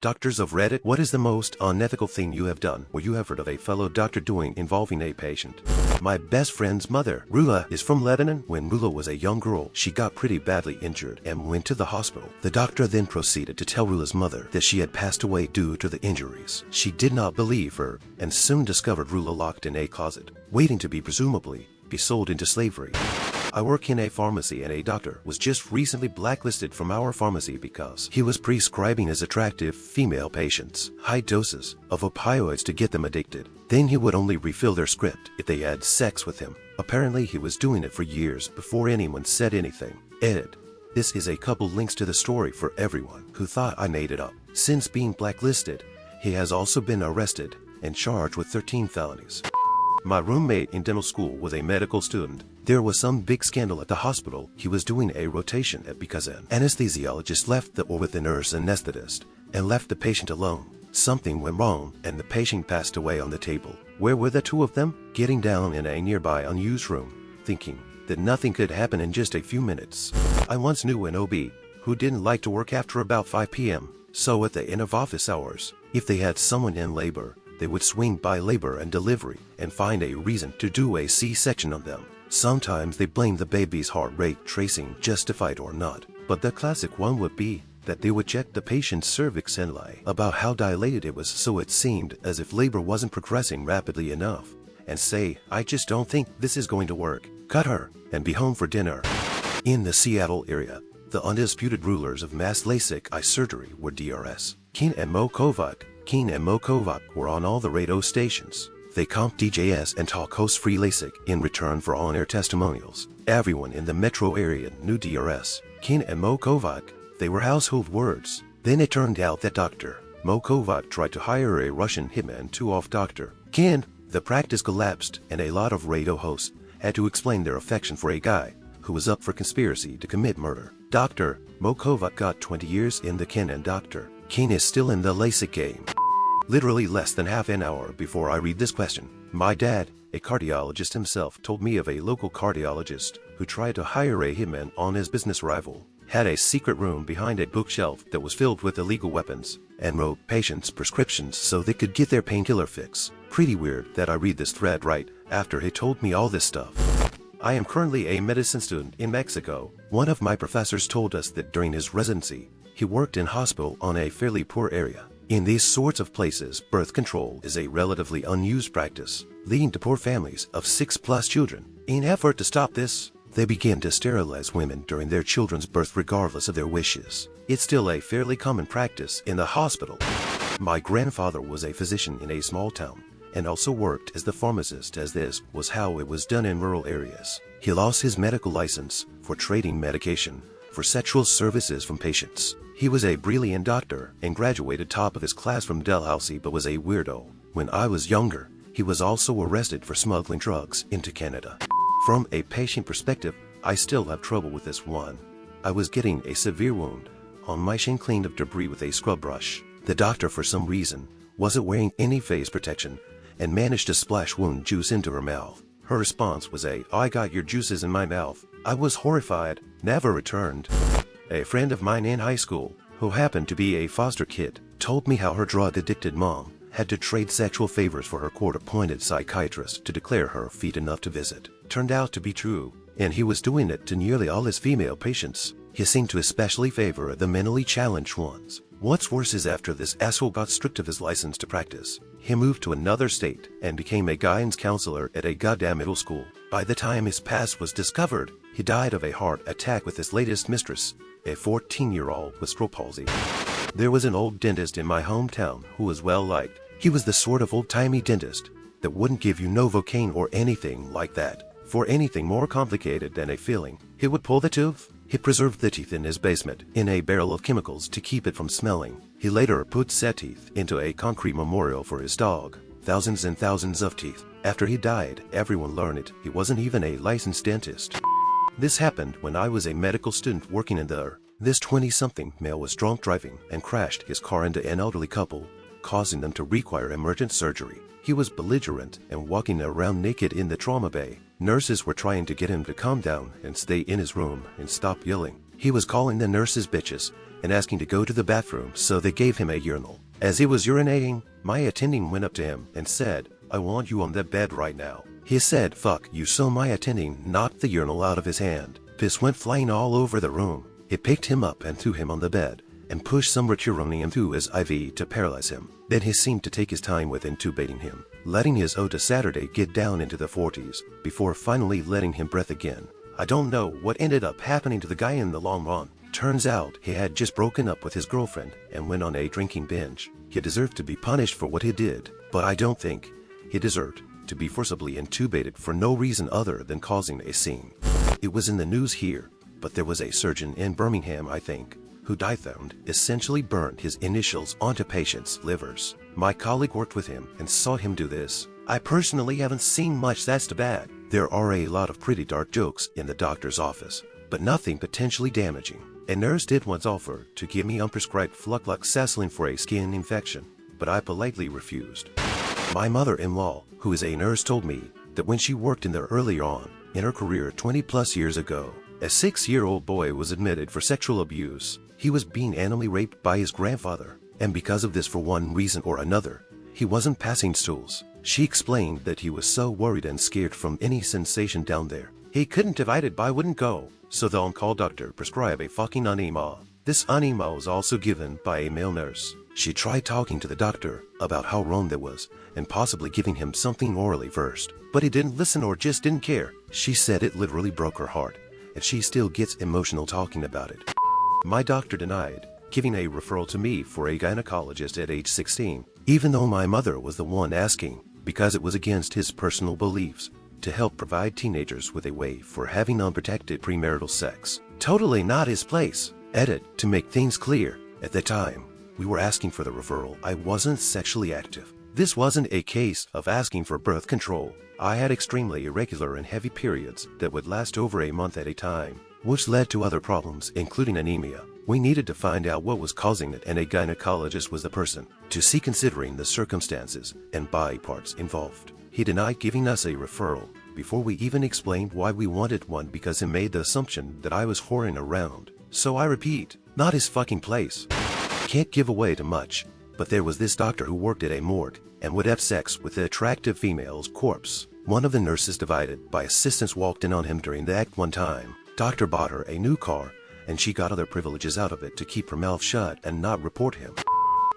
Doctors of Reddit, what is the most unethical thing you have done or you have heard of a fellow doctor doing involving a patient? My best friend's mother, Rula, is from Lebanon. When Rula was a young girl, she got pretty badly injured and went to the hospital. The doctor then proceeded to tell Rula's mother that she had passed away due to the injuries. She did not believe her and soon discovered Rula locked in a closet, waiting to be presumably be sold into slavery. I work in a pharmacy and a doctor was just recently blacklisted from our pharmacy because he was prescribing his attractive female patients high doses of opioids to get them addicted. Then he would only refill their script if they had sex with him. Apparently he was doing it for years before anyone said anything. Edit. This is a couple links to the story for everyone who thought I made it up. Since being blacklisted, he has also been arrested and charged with 13 felonies. My roommate in dental school was a medical student. There was some big scandal at the hospital. He was doing a rotation because an anesthesiologist left with the nurse anesthetist and left the patient alone. Something went wrong and the patient passed away on the table. Where were the two of them? Getting down in a nearby unused room, thinking that nothing could happen in just a few minutes. I once knew an OB who didn't like to work after about 5 p.m. So at the end of office hours, if they had someone in labor, they would swing by labor and delivery and find a reason to do a C-section on them. Sometimes they blamed the baby's heart rate tracing, justified or not, but the classic one would be that they would check the patient's cervix and lie about how dilated it was so it seemed as if labor wasn't progressing rapidly enough, and say, "I just don't think this is going to work. Cut her and be home for dinner." In the Seattle area, the undisputed rulers of mass LASIK eye surgery were DRS. King and Mo Kovac were on all the radio stations. They comped DJS and talk host-free LASIK in return for on-air testimonials. Everyone in the metro area knew DRS. King and Mo Kovac, they were household words. Then it turned out that Dr. Mo Kovac tried to hire a Russian hitman to off Dr. King. The practice collapsed and a lot of radio hosts had to explain their affection for a guy who was up for conspiracy to commit murder. Dr. Mo Kovac got 20 years in the King and Dr. King is still in the LASIK game. Literally less than half an hour before I read this question, my dad, a cardiologist himself, told me of a local cardiologist who tried to hire a hitman on his business rival, had a secret room behind a bookshelf that was filled with illegal weapons, and wrote patients' prescriptions so they could get their painkiller fix. Pretty weird that I read this thread right after he told me all this stuff. I am currently a medicine student in Mexico. One of my professors told us that during his residency, he worked in hospital on a fairly poor area. In these sorts of places, birth control is a relatively unused practice, leading to poor families of 6+ children. In effort to stop this, they began to sterilize women during their children's birth regardless of their wishes. It's still a fairly common practice in the hospital. My grandfather was a physician in a small town and also worked as the pharmacist, as this was how it was done in rural areas. He lost his medical license for trading medication for sexual services from patients. He was a brilliant doctor and graduated top of his class from Dalhousie but was a weirdo. When I was younger, he was also arrested for smuggling drugs into Canada. From a patient perspective, I still have trouble with this one. I was getting a severe wound on my shin cleaned of debris with a scrub brush. The doctor, for some reason, wasn't wearing any face protection and managed to splash wound juice into her mouth. Her response was "I got your juices in my mouth." I was horrified, never returned. A friend of mine in high school, who happened to be a foster kid, told me how her drug-addicted mom had to trade sexual favors for her court-appointed psychiatrist to declare her fit enough to visit. Turned out to be true, and he was doing it to nearly all his female patients. He seemed to especially favor the mentally challenged ones. What's worse is after this asshole got stripped of his license to practice, he moved to another state and became a guidance counselor at a goddamn middle school. By the time his past was discovered, he died of a heart attack with his latest mistress, a 14-year-old with cerebral palsy. There was an old dentist in my hometown who was well liked. He was the sort of old-timey dentist that wouldn't give you Novocaine or anything like that for anything more complicated than a filling. He would pull the tooth. He preserved the teeth in his basement in a barrel of chemicals to keep it from smelling. He later put said teeth into a concrete memorial for his dog. Thousands and thousands of teeth. After he died, everyone learned it. He wasn't even a licensed dentist. This happened when I was a medical student working in there. This 20-something male was drunk driving and crashed his car into an elderly couple, causing them to require emergent surgery. He was belligerent and walking around naked in the trauma bay. Nurses were trying to get him to calm down and stay in his room and stop yelling. He was calling the nurses bitches and asking to go to the bathroom, so they gave him a urinal. As he was urinating, my attending went up to him and said, "I want you on that bed right now." He said, "Fuck you," so my attending knocked the urinal out of his hand. Piss went flying all over the room. He picked him up and threw him on the bed, and pushed some Roturonium through his IV to paralyze him. Then he seemed to take his time with intubating him, letting his Oda Saturday get down into the 40s, before finally letting him breathe again. I don't know what ended up happening to the guy in the long run. Turns out he had just broken up with his girlfriend and went on a drinking binge. He deserved to be punished for what he did, but I don't think he deserved to be forcibly intubated for no reason other than causing a scene. It was in the news here, but there was a surgeon in Birmingham, I think, who found essentially burned his initials onto patients' livers. My colleague worked with him and saw him do this. I personally haven't seen much that's too bad. There are a lot of pretty dark jokes in the doctor's office, but nothing potentially damaging. A nurse did once offer to give me unprescribed flucloxacillin for a skin infection, but I politely refused. My mother-in-law, who is a nurse, told me that when she worked in there earlier on in her career 20+ years ago, a 6-year-old boy was admitted for sexual abuse. He was being animally raped by his grandfather, and because of this, for one reason or another, he wasn't passing stools. She explained that he was so worried and scared from any sensation down there, he couldn't divide it by wouldn't go, so the on-call doctor prescribed a fucking enema. This enema was also given by a male nurse. She tried talking to the doctor about how wrong that was, and possibly giving him something orally first, but he didn't listen or just didn't care. She said it literally broke her heart, and she still gets emotional talking about it. My doctor denied giving a referral to me for a gynecologist at age 16, even though my mother was the one asking, because it was against his personal beliefs to help provide teenagers with a way for having unprotected premarital sex. Totally not his place. Edit, to make things clear, at the time we were asking for the referral, I wasn't sexually active. This wasn't a case of asking for birth control. I had extremely irregular and heavy periods that would last over a month at a time, which led to other problems, including anemia. We needed to find out what was causing it, and a gynecologist was the person to see, considering the circumstances and body parts involved. He denied giving us a referral before we even explained why we wanted one, because he made the assumption that I was whoring around. So I repeat, not his fucking place. Can't give away too much, but there was this doctor who worked at a morgue and would have sex with the attractive female's corpse. One of the nurses, divided by assistants, walked in on him during the act one time. Doctor bought her a new car, and she got other privileges out of it to keep her mouth shut and not report him.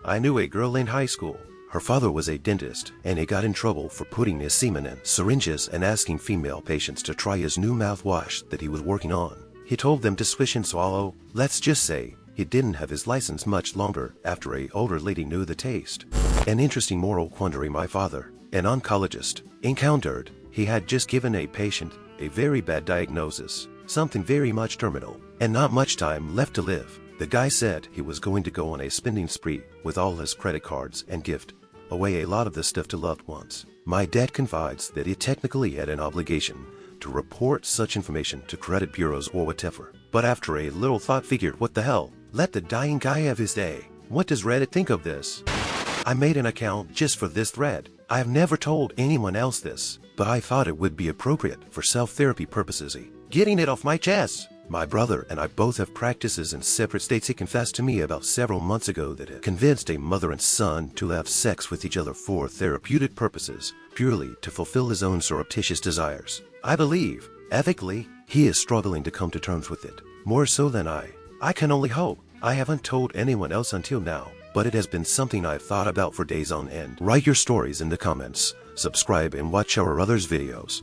I knew a girl in high school. Her father was a dentist, and he got in trouble for putting his semen in syringes and asking female patients to try his new mouthwash that he was working on. He told them to swish and swallow. Let's just say he didn't have his license much longer after a older lady knew the taste. An interesting moral quandary my father, an oncologist, encountered. He had just given a patient a very bad diagnosis, something very much terminal, and not much time left to live. The guy said he was going to go on a spending spree with all his credit cards and gift away a lot of the stuff to loved ones. My dad confides that he technically had an obligation to report such information to credit bureaus or whatever, but after a little thought figured, what the hell, let the dying guy have his day. What does Reddit think of this? I made an account just for this thread. I have never told anyone else this, but I thought it would be appropriate for self-therapy purposes. Getting it off my chest. My brother and I both have practices in separate states. He confessed to me about several months ago that he convinced a mother and son to have sex with each other for therapeutic purposes, purely to fulfill his own surreptitious desires. I believe, ethically, he is struggling to come to terms with it, more so than I. I can only hope. I haven't told anyone else until now, but it has been something I've thought about for days on end. Write your stories in the comments, subscribe and watch our others videos.